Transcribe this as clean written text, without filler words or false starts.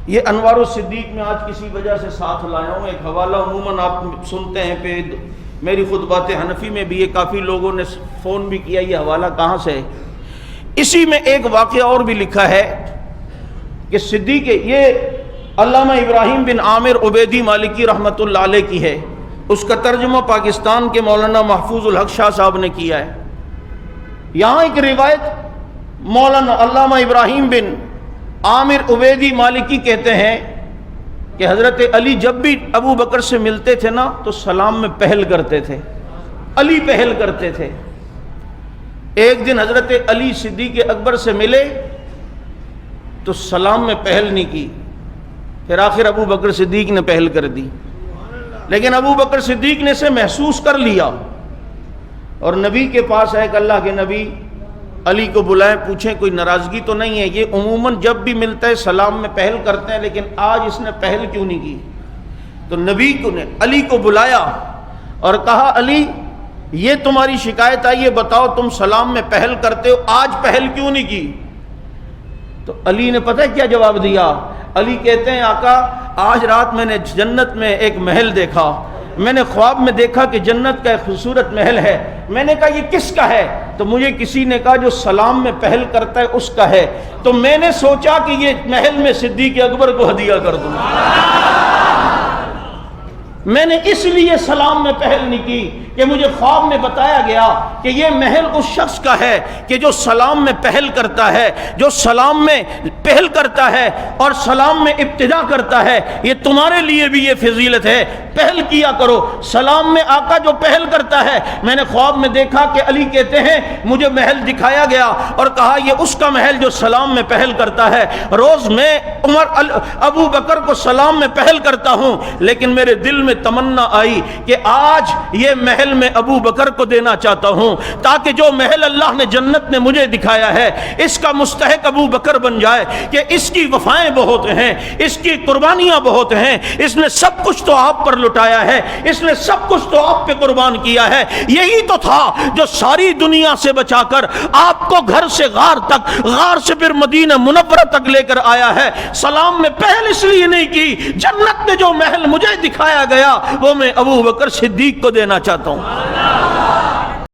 یہ انوار الصدیق میں آج کسی وجہ سے ساتھ لایا ہوں ایک حوالہ، عموماً آپ سنتے ہیں پہ میری خطبات حنفی میں بھی یہ کافی لوگوں نے فون بھی کیا یہ حوالہ کہاں سے ہے۔ اسی میں ایک واقعہ اور بھی لکھا ہے کہ صدیق، یہ علامہ ابراہیم بن عامر عبیدی مالکی رحمۃ اللہ علیہ کی ہے، اس کا ترجمہ پاکستان کے مولانا محفوظ الحق شاہ صاحب نے کیا ہے۔ یہاں ایک روایت مولانا علامہ ابراہیم بن عامر عبیدی مالکی کہتے ہیں کہ حضرت علی جب بھی ابو بکر سے ملتے تھے نا تو سلام میں پہل کرتے تھے، علی پہل کرتے تھے۔ ایک دن حضرت علی صدیق اکبر سے ملے تو سلام میں پہل نہیں کی، پھر آخر ابو بکر صدیق نے پہل کر دی، لیکن ابو بکر صدیق نے اسے محسوس کر لیا اور نبی کے پاس آئے کہ اللہ کے نبی علی کو بلائیں، پوچھیں کوئی ناراضگی تو نہیں ہے، یہ عموماً جب بھی ملتا ہے سلام میں پہل کرتے ہیں لیکن آج اس نے پہل کیوں نہیں کی؟ تو نبی کو نے علی کو بلایا اور کہا علی یہ تمہاری شکایت آئی ہے، بتاؤ تم سلام میں پہل کرتے ہو، آج پہل کیوں نہیں کی؟ تو علی نے پتہ ہے کیا جواب دیا؟ علی کہتے ہیں آقا آج رات میں نے جنت میں ایک محل دیکھا، میں نے خواب میں دیکھا کہ جنت کا ایک خوبصورت محل ہے، میں نے کہا یہ کس کا ہے؟ تو مجھے کسی نے کہا جو سلام میں پہل کرتا ہے اس کا ہے، تو میں نے سوچا کہ یہ محل میں صدیق اکبر کو ہدیہ کر دوں، میں نے اس لیے سلام میں پہل نہیں کی کہ مجھے خواب میں بتایا گیا کہ یہ محل اس شخص کا ہے کہ جو سلام میں پہل کرتا ہے، جو سلام میں پہل کرتا ہے اور سلام میں ابتدا کرتا ہے، یہ تمہارے لیے بھی یہ فضیلت ہے، پہل کیا کرو۔ سلام میں آقا جو پہل کرتا ہے، میں نے خواب میں دیکھا کہ علی کہتے ہیں مجھے محل دکھایا گیا اور کہا یہ اس کا محل جو سلام میں پہل کرتا ہے، روز میں ابو بکر کو سلام میں پہل کرتا ہوں، لیکن میرے دل میں تمنا آئی کہ آج یہ محل میں ابو بکر کو دینا چاہتا ہوں تاکہ جو محل اللہ نے جنت میں مجھے دکھایا ہے اس کا مستحق ابو بکر بن جائے، کہ اس کی وفائیں بہت ہیں، اس کی قربانیاں بہت ہیں، اس نے سب کچھ تو آپ پر لٹایا ہے، اس نے سب کچھ تو آپ پہ قربان کیا ہے، یہی تو تھا جو ساری دنیا سے بچا کر آپ کو گھر سے غار تک، غار سے پھر مدینہ منورہ تک لے کر آیا ہے۔ سلام میں پہل اس لیے نہیں کی، جنت میں جو محل مجھے دکھایا گیا وہ میں ابو بکر صدیق کو دینا چاہتا ہوں۔